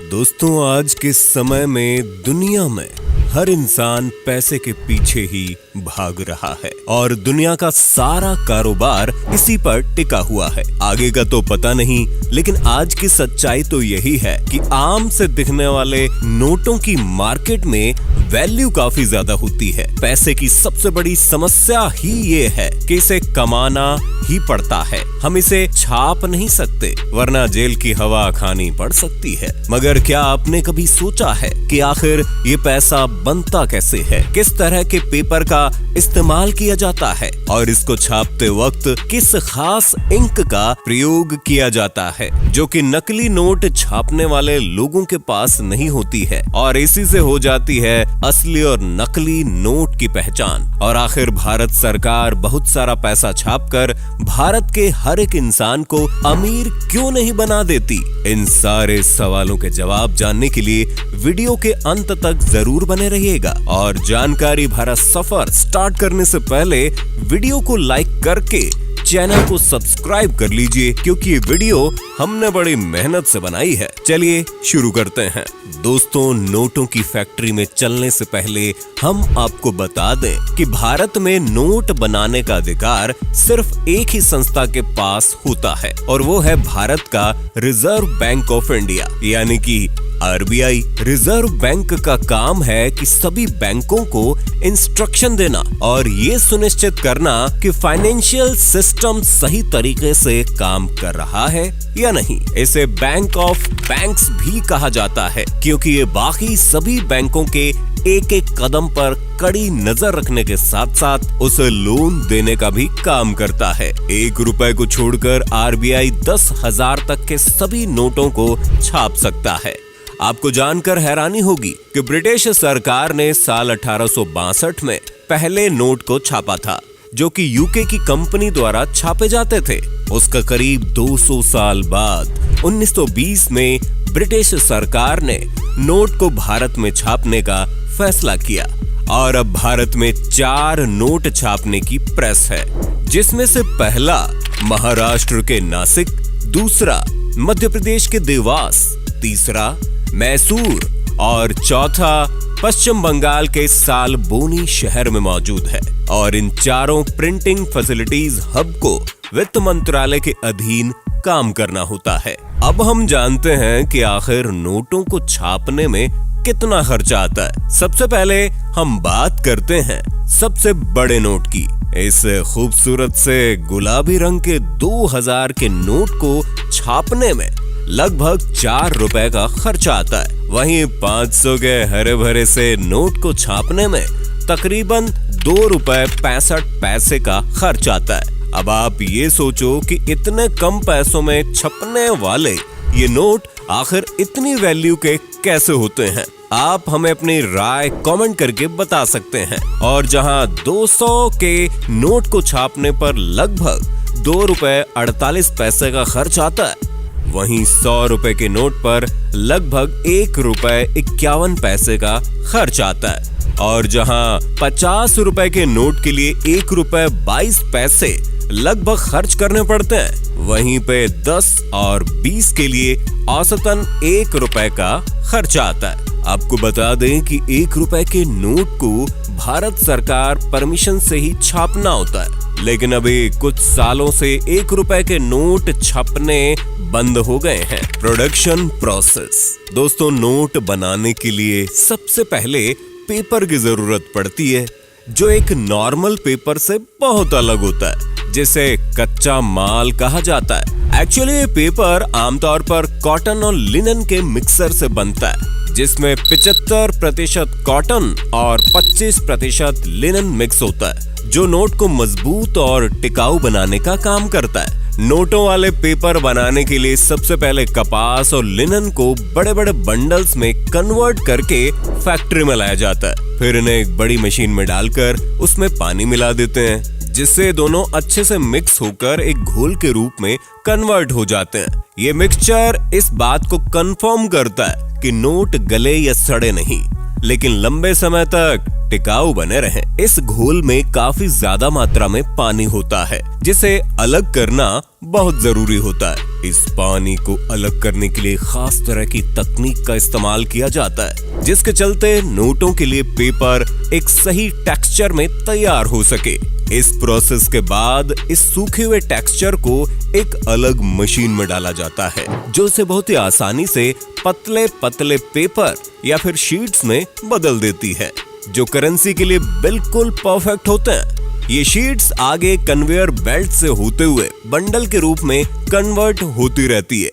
दोस्तों, आज के समय में दुनिया में हर इंसान पैसे के पीछे ही भाग रहा है और दुनिया का सारा कारोबार इसी पर टिका हुआ है। आगे का तो पता नहीं, लेकिन आज की सच्चाई तो यही है कि आम से दिखने वाले नोटों की मार्केट में वैल्यू काफी ज्यादा होती है। पैसे की सबसे बड़ी समस्या ही ये है कि इसे कमाना ही पड़ता है। हम इसे छाप नहीं सकते, वरना जेल की हवा खानी पड़ सकती है। मगर क्या आपने कभी सोचा है कि आखिर ये पैसा बनता कैसे है? किस तरह के पेपर का इस्तेमाल किया जाता है और इसको छापते वक्त किस खास इंक का प्रयोग किया जाता है, जो कि नकली नोट छापने वाले लोगों के पास नहीं होती है, और इसी से हो जाती है असली और नकली नोट की पहचान। और आखिर भारत सरकार बहुत सारा पैसा छापकर भारत के हर एक इंसान को अमीर क्यों नहीं बना देती? इन सारे सवालों के जवाब जानने के लिए वीडियो के अंत तक जरूर बने रहिएगा। और जानकारी भरा सफर स्टार्ट करने से पहले वीडियो को लाइक करके चैनल को सब्सक्राइब कर लीजिए, क्योंकि ये वीडियो हमने बड़ी मेहनत से बनाई है। चलिए शुरू करते हैं। दोस्तों, नोटों की फैक्ट्री में चलने से पहले हम आपको बता दें कि भारत में नोट बनाने का अधिकार सिर्फ एक ही संस्था के पास होता है, और वो है भारत का रिजर्व बैंक ऑफ इंडिया, यानी कि आरबीआई। रिजर्व बैंक का काम है कि सभी बैंकों को इंस्ट्रक्शन देना और ये सुनिश्चित करना कि फाइनेंशियल सिस्टम सही तरीके से काम कर रहा है या नहीं। इसे बैंक ऑफ बैंक्स भी कहा जाता है, क्योंकि ये बाकी सभी बैंकों के एक एक कदम पर कड़ी नजर रखने के साथ साथ उसे लोन देने का भी काम करता है। 1 रुपए को छोड़कर आरबीआई 10,000 तक के सभी नोटों को छाप सकता है। आपको जानकर हैरानी होगी कि ब्रिटिश सरकार ने साल 1862 में पहले नोट को छापा था, जो कि यूके की कंपनी द्वारा छापे जाते थे। उसका करीब 200 साल बाद 1920 में ब्रिटिश सरकार ने नोट को भारत में छापने का फैसला किया, और अब भारत में 4 नोट छापने की प्रेस है, जिसमें से पहला महाराष्ट्र के नासिक, दूसरा मध्य प्रदेश के देवास, तीसरा मैसूर और चौथा पश्चिम बंगाल के सालबोनी शहर में मौजूद है। और इन चारों प्रिंटिंग फैसिलिटीज हब को वित्त मंत्रालय के अधीन काम करना होता है। अब हम जानते हैं कि आखिर नोटों को छापने में कितना खर्चा आता है। सबसे पहले हम बात करते हैं सबसे बड़े नोट की। इस खूबसूरत से गुलाबी रंग के 2000 के नोट को छापने में लगभग 4 रुपए का खर्चा आता है। वहीं 500 के हरे भरे से नोट को छापने में तकरीबन 2 रुपए 65 पैसे का खर्च आता है। अब आप ये सोचो कि इतने कम पैसों में छपने वाले ये नोट आखिर इतनी वैल्यू के कैसे होते हैं? आप हमें अपनी राय कमेंट करके बता सकते हैं। और जहां 200 के नोट को छापने पर लगभग 2 रुपए 48 पैसे का खर्च आता है, वहीं 100 रुपए के नोट पर लगभग 1 रुपए 51 पैसे का खर्च आता है। और जहां 50 रुपए के नोट के लिए 1 रुपए 22 पैसे लगभग खर्च करने पड़ते हैं, वहीं पे 10 और 20 के लिए औसतन 1 रुपए का खर्चा आता है। आपको बता दें कि 1 रुपए के नोट को भारत सरकार परमिशन से ही छापना होता है, लेकिन अभी कुछ सालों से 1 रुपए के नोट छपने बंद हो गए हैं। Production process. दोस्तों, नोट बनाने के लिए सबसे पहले पेपर की जरूरत पड़ती है, जो एक नॉर्मल पेपर से बहुत अलग होता है, जिसे कच्चा माल कहा जाता है। एक्चुअली ये पेपर आमतौर पर कॉटन और लिनन के मिक्सर से बनता है, जिसमें 75% कॉटन और 25% लिनन मिक्स होता है, जो नोट को मजबूत और टिकाऊ बनाने का काम करता है। नोटों वाले पेपर बनाने के लिए सबसे पहले कपास और लिनन को बड़े बड़े बंडल्स में कन्वर्ट करके फैक्ट्री में लाया जाता है। फिर इन्हें एक बड़ी मशीन में डालकर उसमें पानी मिला देते हैं, जिससे दोनों अच्छे से मिक्स होकर एक घोल के रूप में कन्वर्ट हो जाते हैं। ये मिक्सचर इस बात को कंफर्म करता है कि नोट गले या सड़े नहीं, लेकिन लंबे समय तक टिकाऊ बने रहें। इस घोल में काफी ज्यादा मात्रा में पानी होता है, जिसे अलग करना बहुत जरूरी होता है। इस पानी को अलग करने के लिए खास तरह की तकनीक का इस्तेमाल किया जाता है, जिसके चलते नोटों के लिए पेपर एक सही टेक्सचर में तैयार हो सके। इस प्रोसेस के बाद इस सूखे हुए टेक्सचर को एक अलग मशीन में डाला जाता है, जो इसे बहुत ही आसानी से पतले पतले पेपर या फिर शीट्स में बदल देती है, जो करेंसी के लिए बिल्कुल परफेक्ट होते हैं। ये शीट्स आगे कन्वेयर बेल्ट से होते हुए बंडल के रूप में कन्वर्ट होती रहती है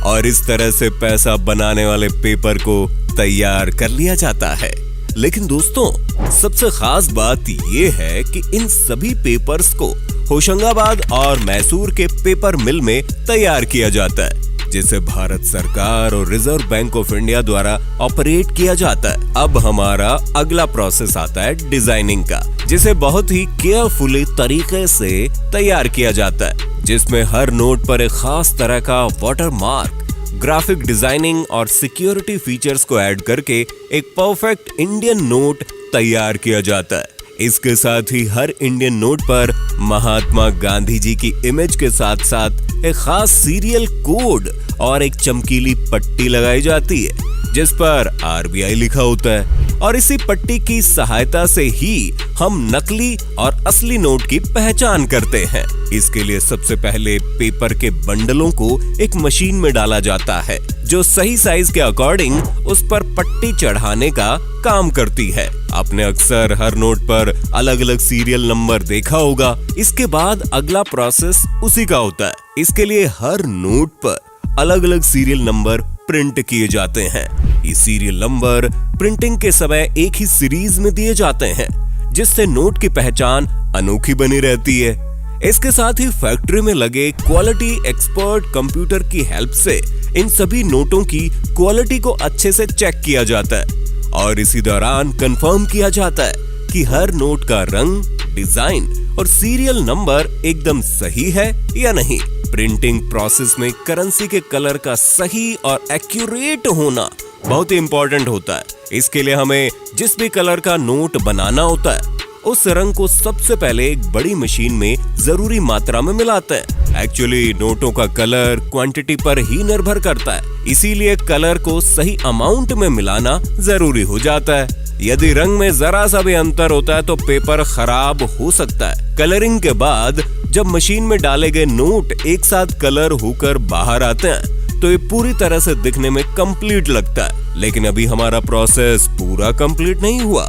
और इस तरह से पैसा बनाने वाले पेपर को तैयार कर लिया जाता है। लेकिन दोस्तों, सबसे खास बात ये है कि इन सभी पेपर्स को होशंगाबाद और मैसूर के पेपर मिल में तैयार किया जाता है, जिसे भारत सरकार और रिजर्व बैंक ऑफ इंडिया द्वारा ऑपरेट किया जाता है। अब हमारा अगला प्रोसेस आता है डिजाइनिंग का, जिसे बहुत ही केयरफुली तरीके से तैयार किया जाता है, जिसमें हर नोट पर एक खास तरह का वाटर मार्क, ग्राफिक डिजाइनिंग और सिक्योरिटी फीचर्स को ऐड करके एक परफेक्ट इंडियन नोट तैयार किया जाता है। इसके साथ ही हर इंडियन नोट पर महात्मा गांधी जी की इमेज के साथ साथ एक खास सीरियल कोड और एक चमकीली पट्टी लगाई जाती है, जिस पर RBI लिखा होता है। और इसी पट्टी की सहायता से ही हम नकली और असली नोट की पहचान करते हैं। इसके लिए सबसे पहले पेपर के बंडलों को एक मशीन में डाला जाता है, जो सही साइज के अकॉर्डिंग उस पर पट्टी चढ़ाने का काम करती है। आपने अक्सर हर नोट पर अलग अलग सीरियल नंबर देखा होगा। इसके बाद अगला प्रोसेस उसी का होता है। इसके लिए हर नोट पर अलग अलग सीरियल नंबर प्रिंट किए जाते हैं। ये सीरियल नंबर प्रिंटिंग के समय एक ही सीरीज में दिए जाते हैं, जिससे नोट की पहचान अनोखी बनी रहती है। इसके साथ ही फैक्ट्री में लगे क्वालिटी एक्सपर्ट कंप्यूटर की हेल्प से इन सभी नोटों की क्वालिटी को अच्छे से चेक किया जाता है और इसी दौरान कंफर्म किया जाता है कि हर नोट का रंग, डिजाइन और सीरियल नंबर एकदम सही है या नहीं। प्रिंटिंग प्रोसेस में करेंसी के कलर का सही और एक्यूरेट होना बहुत ही इंपॉर्टेंट होता है। इसके लिए हमें जिस भी कलर का नोट बनाना होता है, उस रंग को सबसे पहले एक बड़ी मशीन में जरूरी मात्रा में मिलाते हैं। एक्चुअली नोटों का कलर क्वांटिटी पर ही निर्भर करता है, इसीलिए कलर को सही अमाउंट में मिलाना जरूरी हो जाता है। यदि रंग में जरा सा भी अंतर होता है तो पेपर खराब हो सकता है। कलरिंग के बाद जब मशीन में डाले गए नोट एक साथ कलर होकर बाहर आते हैं तो ये पूरी तरह से दिखने में कंप्लीट लगता है। लेकिन अभी हमारा प्रोसेस पूरा कंप्लीट नहीं हुआ।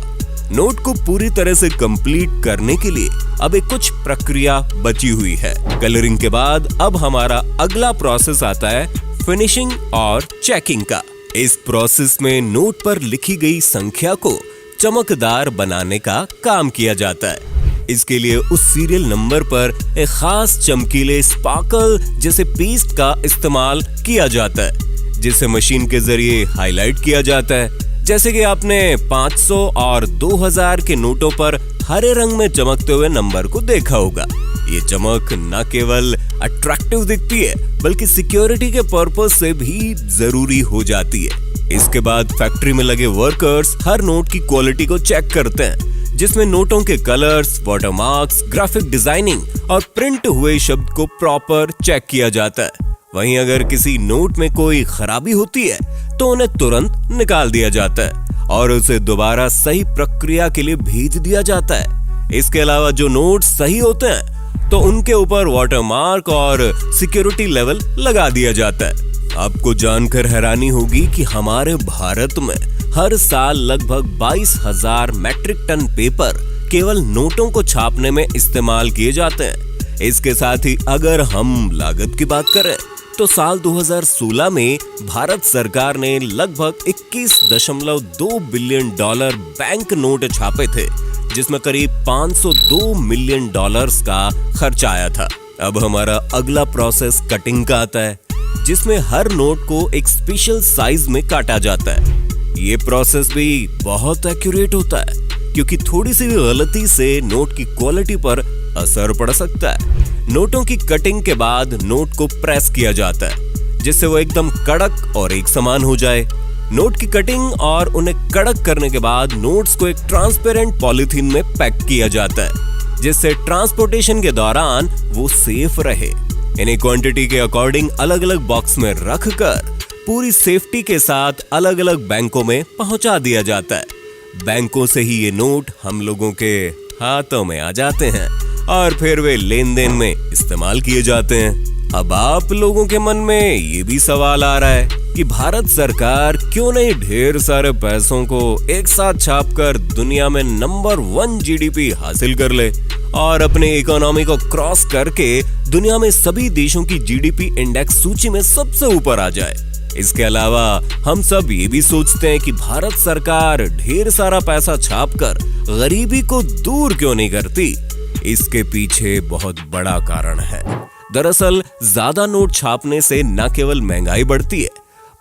नोट को पूरी तरह से कंप्लीट करने के लिए अब एक कुछ प्रक्रिया बची हुई है। कलरिंग के बाद अब हमारा अगला प्रोसेस आता है फिनिशिंग और चेकिंग का। इस प्रोसेस में नोट पर लिखी गई संख्या को चमकदार बनाने का काम किया जाता है। इसके लिए उस सीरियल नंबर पर एक खास चमकीले स्पार्कल जैसे पेस्ट का इस्तेमाल किया जाता है, जिसे मशीन के जरिए हाईलाइट किया जाता है। जैसे कि आपने 500 और 2000 के नोटों पर हरे रंग में चमकते हुए नंबर को देखा होगा। ये चमक न केवल अट्रैक्टिव दिखती है बल्कि सिक्योरिटी के पर्पस से भी जरूरी हो जाती है। इसके बाद फैक्ट्री में लगे वर्कर्स हर नोट की क्वालिटी को चेक करते हैं, जिसमें नोटों के कलर्स, वाटरमार्क्स, ग्राफिक डिजाइनिंग और प्रिंट हुए शब्द को प्रॉपर चेक किया जाता है। वहीं अगर किसी नोट में कोई खराबी होती है तो उन्हें तुरंत निकाल दिया जाता है और उसे दोबारा सही प्रक्रिया के लिए भेज दिया जाता है। इसके अलावा जो नोट सही होते हैं तो उनके ऊपर वाटरमार्क और सिक्योरिटी लेवल लगा दिया जाता है। आपको जानकर हैरानी होगी कि हमारे भारत में हर साल लगभग 22,000 मैट्रिक टन पेपर केवल नोटों को छापने में इस्तेमाल किए जाते हैं। इसके साथ ही अगर हम लागत की बात करें तो साल 2016 में भारत सरकार ने लगभग $21.2 बिलियन बैंक नोट छापे थे, जिसमें करीब $502 मिलियन का खर्च आया था। अब हमारा अगला प्रोसेस कटिंग का आता है, जिसमें हर नोट को एक स्पेशल साइज में काटा जाता है। ये प्रोसेस भी बहुत एक्यूरेट होता है, क्योंकि थोड़ी सी भी गलती से नोट की क्वालिटी पर असर पड़ सकता है। नोटों की कटिंग के बाद नोट को प्रेस किया जाता है, जिससे वो एकदम कड़क और एक समान हो जाए। नोट की कटिंग और उन्हें कड़क करने के बाद नोट्स को एक ट्रांसपेरेंट पॉलीथीन में पैक किया जाता है, जिससे ट्रांसपोर्टेशन के दौरान वो सेफ रहे। इन्हें क्वांटिटी के अकॉर्डिंग अलग अलग बॉक्स में रखकर पूरी सेफ्टी के साथ अलग अलग बैंकों में पहुंचा दिया जाता है। बैंकों से ही ये नोट हम लोगों के हाथों में आ जाते हैं और फिर वे लेन देन में इस्तेमाल किए जाते हैं। अब आप लोगों के मन में ये भी सवाल आ रहा है कि भारत सरकार क्यों नहीं ढेर सारे पैसों को एक साथ छापकर दुनिया में नंबर 1 जीडीपी हासिल कर ले और अपने इकोनॉमी को क्रॉस करके दुनिया में सभी देशों की जीडीपी इंडेक्स सूची में सबसे ऊपर आ जाए। इसके अलावा हम सब ये भी सोचते हैं कि भारत सरकार ढेर सारा पैसा छापकर गरीबी को दूर क्यों नहीं करती। इसके पीछे बहुत बड़ा कारण है। दरअसल ज्यादा नोट छापने से न केवल महंगाई बढ़ती है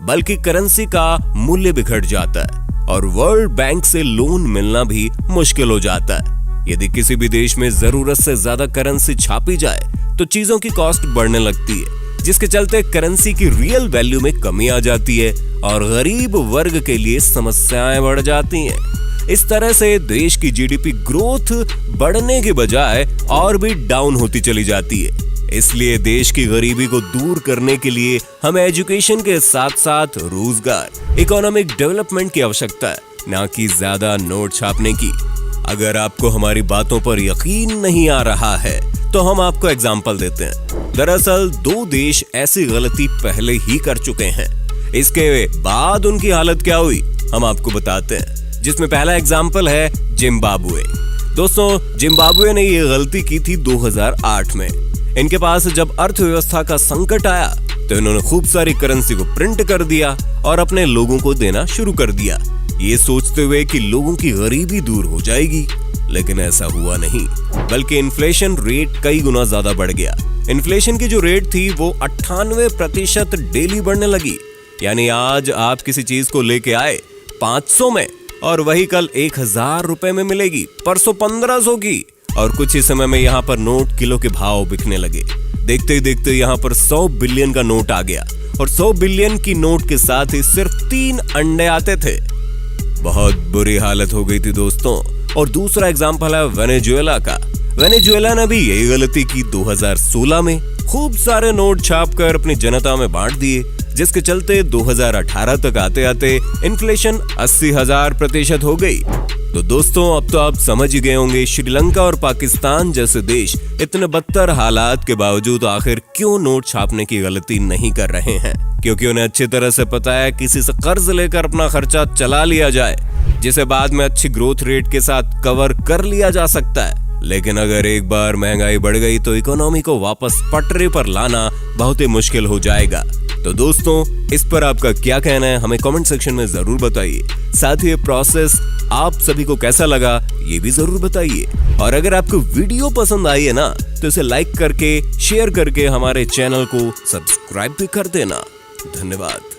बल्कि करेंसी का मूल्य बिखर जाता है और वर्ल्ड बैंक से लोन मिलना भी मुश्किल हो जाता है। यदि किसी भी देश में जरूरत से ज्यादा करेंसी छापी जाए तो चीजों की कॉस्ट बढ़ने लगती है, जिसके चलते करेंसी की रियल वैल्यू में कमी आ जाती है और गरीब वर्ग के लिए समस्याएं बढ़ जाती हैं। इस तरह से देश की जीडीपी ग्रोथ बढ़ने के बजाय और भी डाउन होती चली जाती है। इसलिए देश की गरीबी को दूर करने के लिए हमें एजुकेशन के साथ साथ रोजगार, इकोनॉमिक डेवलपमेंट की आवश्यकता है, न कि ज्यादा नोट छापने की। अगर आपको हमारी बातों पर यकीन नहीं आ रहा है तो हम आपको एग्जाम्पल देते हैं। दरअसल 2 देश ऐसी गलती पहले ही कर चुके हैं। इसके बाद उनकी हालत क्या हुई हम आपको बताते हैं, जिसमें पहला एग्जाम्पल है जिम्बाब्वे। दोस्तों, जिम्बाब्वे ने ये गलती की थी 2008 में। इनके पास जब अर्थव्यवस्था का संकट आया तो इन्होंने खूब सारी करेंसी को प्रिंट कर दिया और अपने लोगों को देना शुरू कर दिया, ये सोचते हुए कि लोगों की गरीबी दूर हो जाएगी। लेकिन ऐसा हुआ नहीं, बल्कि इन्फ्लेशन रेट कई गुना ज्यादा बढ़ गया। इन्फ्लेशन की जो रेट थी वो 98% डेली बढ़ने लगी। यानी आज आप किसी चीज को लेके आए 500 में और वही कल 1000 रुपए में मिलेगी, परसों 1500 की, और कुछ ही समय में यहाँ पर नोट किलो के भाव बिकने लगे। देखते ही देखते यहाँ पर 100 बिलियन का नोट आ गया और 100 बिलियन की नोट के साथ ही सिर्फ 3 अंडे आते थे। बहुत बुरी हालत हो गई थी दोस्तों। और दूसरा एग्जाम्पल है वेनेजुएला का। वेनेजुएला ने भी यही गलती की 2016 में। खूब सारे नोट छापकर अपनी जनता में बांट दिए, जिसके चलते 2018 तक आते आते इन्फ्लेशन 80,000% हो गई। तो दोस्तों, अब तो आप समझ ही गए होंगे श्रीलंका और पाकिस्तान जैसे देश इतने बदतर हालात के बावजूद आखिर क्यों नोट छापने की गलती नहीं कर रहे हैं। क्योंकि उन्हें अच्छी तरह से पता है किसी से कर्ज लेकर अपना खर्चा चला लिया जाए, जिसे बाद में अच्छी ग्रोथ रेट के साथ कवर कर लिया जा सकता है। लेकिन अगर एक बार महंगाई बढ़ गई तो इकोनॉमी को वापस पटरी पर लाना बहुत ही मुश्किल हो जाएगा। तो दोस्तों, इस पर आपका क्या कहना है हमें कमेंट सेक्शन में जरूर बताइए। साथ ही ये प्रोसेस आप सभी को कैसा लगा ये भी जरूर बताइए। और अगर आपको वीडियो पसंद आई है ना तो इसे लाइक करके, शेयर करके हमारे चैनल को सब्सक्राइब भी कर देना। धन्यवाद।